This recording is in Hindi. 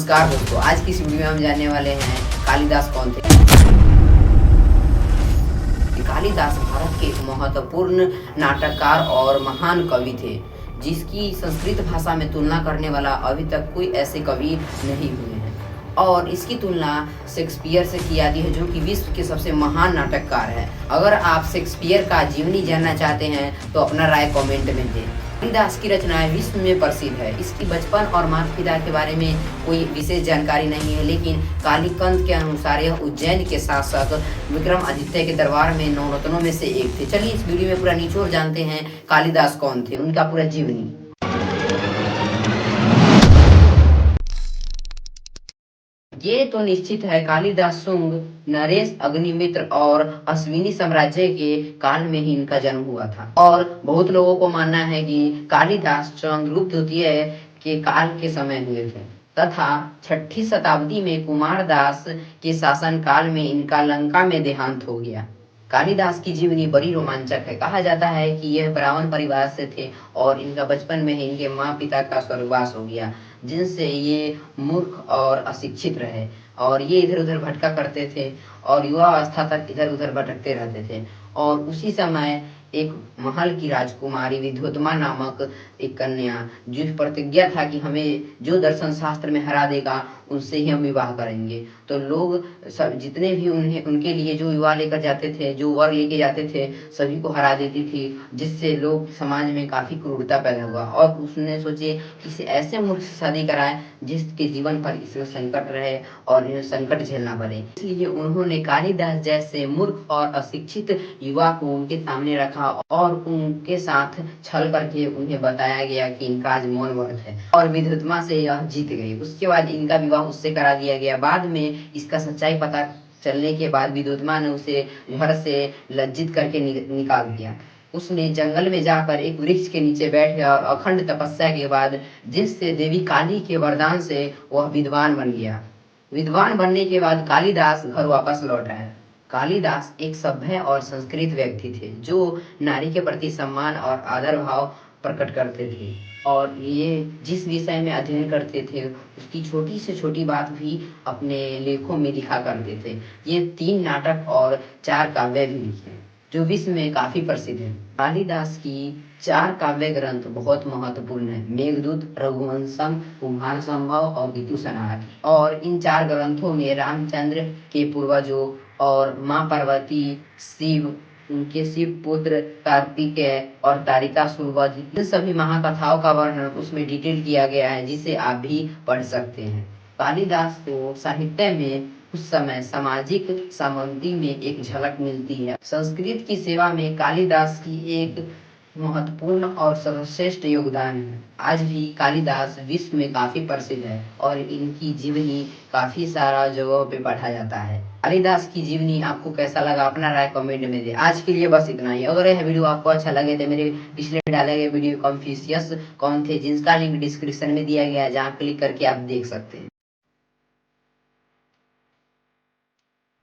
नमस्कार दोस्तों, आज की इस वीडियो में हम जानने वाले हैं कालिदास कौन थे। कालिदास भारत के एक महत्वपूर्ण नाटककार और महान कवि थे, जिसकी संस्कृत भाषा में तुलना करने वाला अभी तक कोई ऐसे कवि नहीं हुए हैं। और इसकी तुलना शेक्सपियर से की जाती है, जो कि विश्व के सबसे महान नाटककार है। अगर आप शेक्सपियर का जीवनी जानना चाहते हैं तो अपना राय कमेंट में दें। कालिदास की रचनाएं विश्व में प्रसिद्ध है। इसकी बचपन और माता पिता के बारे में कोई विशेष जानकारी नहीं है, लेकिन कालीकंत के अनुसार यह उज्जैन के शासक विक्रमादित्य के दरबार में नवरत्नों में से एक थे। चलिए इस वीडियो में पूरा निचोड़ जानते हैं कालिदास कौन थे, उनका पूरा जीवनी। ये तो निश्चित है, कालिदास शुंग, नरेश, अग्निमित्र और अश्विनी साम्राज्य के काल में ही इनका जन्म हुआ था। और बहुत लोगों को मानना है कि कालिदास चंद्रगुप्त द्वितीय के काल के समय हुए थे तथा 6ठी शताब्दी में कुमारदास के शासन काल में इनका लंका में देहांत हो गया। कालिदास की जीवनी बड़ी रोमांचक है। कहा जाता है कि यह ब्राह्मण परिवार से थे और इनका बचपन में ही इनके माँ पिता का स्वर्गवास हो गया, जिनसे ये मूर्ख और अशिक्षित रहे और ये इधर उधर भटका करते थे और युवा अवस्था तक इधर उधर भटकते रहते थे। और उसी समय एक महल की राजकुमारी विद्युत्मा नामक एक कन्या, जिस प्रतिज्ञा था कि हमें जो दर्शन शास्त्र में हरा देगा उनसे ही हम विवाह करेंगे, तो लोग सब जितने भी उन्हें उनके लिए जो विवाह लेकर जाते थे, जो वर लेके जाते थे, सभी को हरा देती थी, जिससे लोग समाज में काफी क्रूरता पैदा हुआ। और उसने सोचे किसी ऐसे मूर्ख से शादी कराए जिसके जीवन पर इसमें संकट रहे और इन्हें संकट झेलना पड़े। इसलिए उन्होंने कालिदास जैसे मूर्ख और अशिक्षित युवा को उनके सामने रखा और उनके साथ छल करके उन्हें बताया गया कि इनका आज मौन व्रत है, और विद्युत्मा से यह जीत गई। उसके बाद इनका विवाह उससे करा दिया गया। बाद में इसका सच्चाई पता चलने के बाद विद्युत्मा ने उसे घर से लज्जित करके निकाल दिया। उसने जंगल में जाकर एक वृक्ष के नीचे बैठ गया और अखंड तपस्या के बाद, जिससे देवी काली के वरदान से वह विद्वान बन गया। विद्वान बनने के बाद कालिदास घर वापस लौट आए। कालिदास एक सभ्य और संस्कृत व्यक्ति थे, जो नारी के प्रति सम्मान और आदर भाव प्रकट करते थे और ये जिस विषय में अध्ययन करते थे उसकी छोटी से छोटी बात भी अपने लेखों में लिखा करते थे। ये 3 नाटक और 4 काव्य भी लिखे, जो विश्व में काफी प्रसिद्ध है। कालिदास की 4 काव्य ग्रंथ बहुत महत्वपूर्ण है: मेघदूत, रघुवंशम, कुमार संभव और ऋतु संहार। और इन 4 ग्रंथों में रामचंद्र के पूर्वजों और माँ पार्वती, शिव, उनके शिव पुत्र कार्तिकेय और तारिकासुर, इन सभी महाकथाओं का वर्णन उसमें डिटेल किया गया है, जिसे आप भी पढ़ सकते हैं। कालिदास को साहित्य में उस समय सामाजिक सामग्री में एक झलक मिलती है। संस्कृत की सेवा में कालिदास की एक महत्वपूर्ण और सर्वश्रेष्ठ योगदान है। आज भी कालिदास विश्व में काफी प्रसिद्ध है और इनकी जीवनी काफी सारा जगहों पे पढ़ा जाता है। कालिदास की जीवनी आपको कैसा लगा, अपना राय कमेंट में दे। आज के लिए बस इतना ही। अगर यह वीडियो आपको अच्छा लगे तो मेरे पिछले डाले गए वीडियो कन्फ्यूशियस कौन थे, जिसका लिंक डिस्क्रिप्शन में दिया गया है, जहाँ क्लिक करके आप देख सकते हैं।